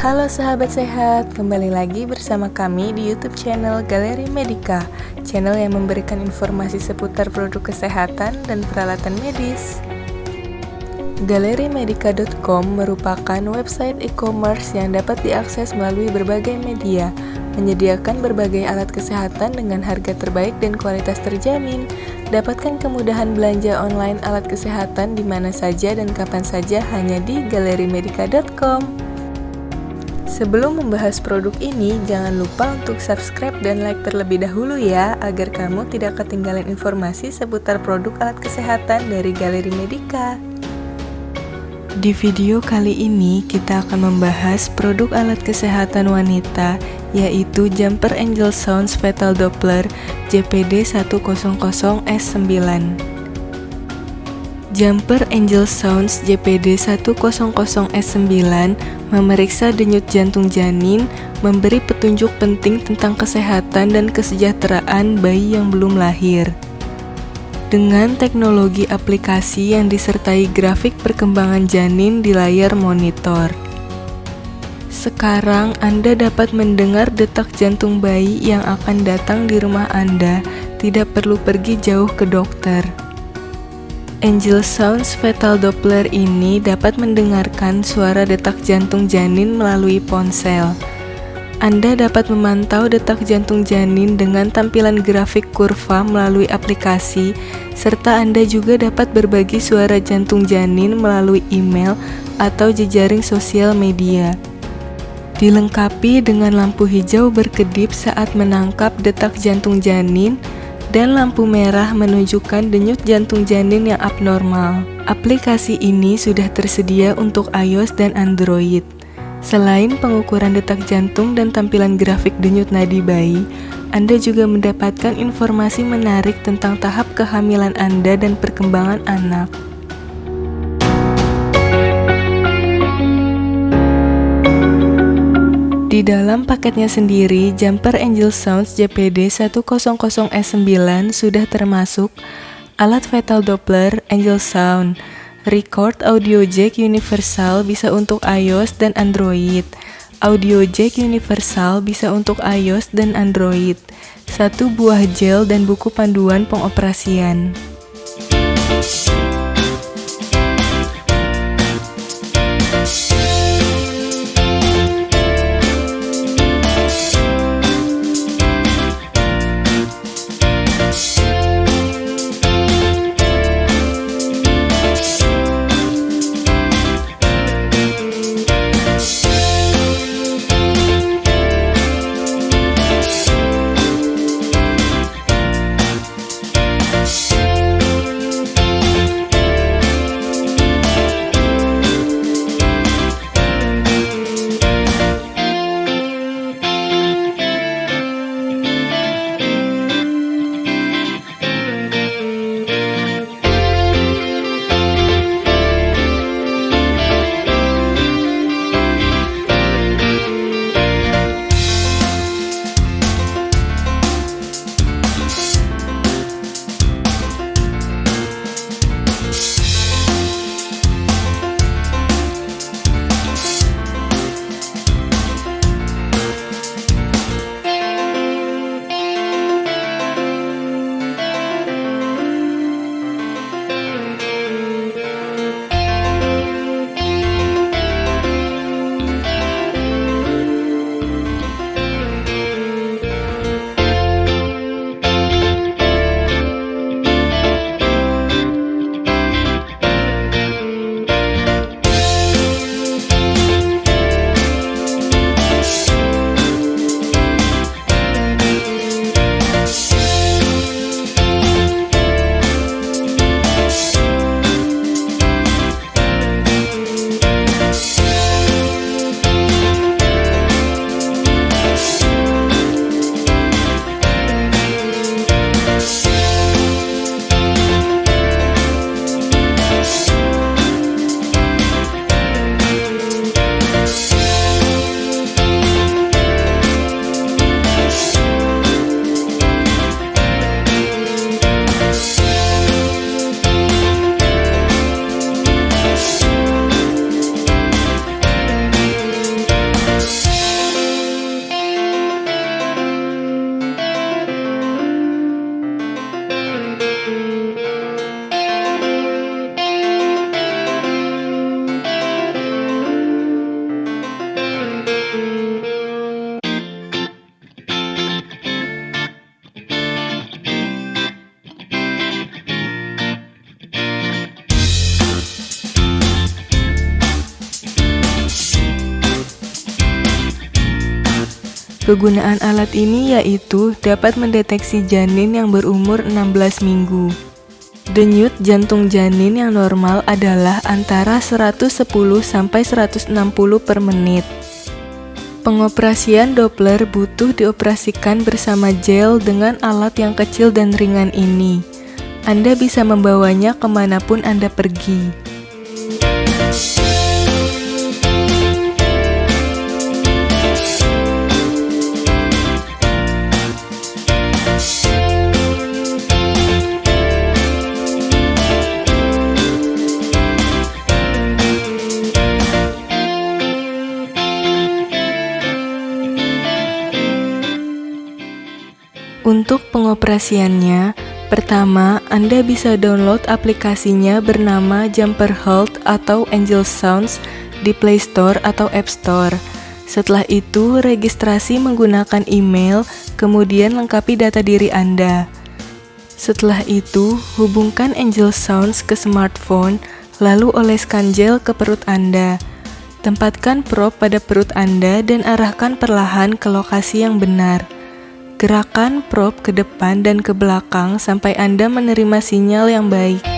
Halo sahabat sehat, kembali lagi bersama kami di YouTube channel Galeri Medika, channel yang memberikan informasi seputar produk kesehatan dan peralatan medis. Galerimedika.com merupakan website e-commerce yang dapat diakses melalui berbagai media, menyediakan berbagai alat kesehatan dengan harga terbaik dan kualitas terjamin. Dapatkan kemudahan belanja online alat kesehatan di mana saja dan kapan saja hanya di Galerimedika.com. Sebelum membahas produk ini, jangan lupa untuk subscribe dan like terlebih dahulu ya, agar kamu tidak ketinggalan informasi seputar produk alat kesehatan dari Galeri Medika. Di video kali ini, kita akan membahas produk alat kesehatan wanita, yaitu Jumper Angel Sounds Fetal Doppler JPD 100S9. Jumper Angel Sounds JPD 100S9 memeriksa denyut jantung janin, memberi petunjuk penting tentang kesehatan dan kesejahteraan bayi yang belum lahir. Dengan teknologi aplikasi yang disertai grafik perkembangan janin di layar monitor. Sekarang Anda dapat mendengar detak jantung bayi yang akan datang di rumah Anda, tidak perlu pergi jauh ke dokter. Angel Sounds Fetal Doppler ini dapat mendengarkan suara detak jantung janin melalui ponsel. Anda dapat memantau detak jantung janin dengan tampilan grafik kurva melalui aplikasi, serta Anda juga dapat berbagi suara jantung janin melalui email atau jejaring sosial media. Dilengkapi dengan lampu hijau berkedip saat menangkap detak jantung janin, dan lampu merah menunjukkan denyut jantung janin yang abnormal. Aplikasi ini sudah tersedia untuk iOS dan Android. Selain pengukuran detak jantung dan tampilan grafik denyut nadi bayi, Anda juga mendapatkan informasi menarik tentang tahap kehamilan Anda dan perkembangan anak. Di dalam paketnya sendiri, Jumper Angel Sounds JPD 100S9 sudah termasuk alat Fetal Doppler Angel Sound, Record Audio Jack Universal bisa untuk iOS dan Android, Audio Jack Universal bisa untuk iOS dan Android, 1 buah gel dan buku panduan pengoperasian. Kegunaan alat ini yaitu dapat mendeteksi janin yang berumur 16 minggu. Denyut jantung janin yang normal adalah antara 110 sampai 160 per menit. Pengoperasian Doppler butuh dioperasikan bersama gel dengan alat yang kecil dan ringan ini. Anda bisa membawanya kemanapun Anda pergi. Untuk pengoperasiannya, pertama, Anda bisa download aplikasinya bernama Jumper Health atau Angel Sounds di Play Store atau App Store. Setelah itu, registrasi menggunakan email, kemudian lengkapi data diri Anda. Setelah itu, hubungkan Angel Sounds ke smartphone, lalu oleskan gel ke perut Anda. Tempatkan probe pada perut Anda dan arahkan perlahan ke lokasi yang benar. Gerakan probe ke depan dan ke belakang sampai Anda menerima sinyal yang baik.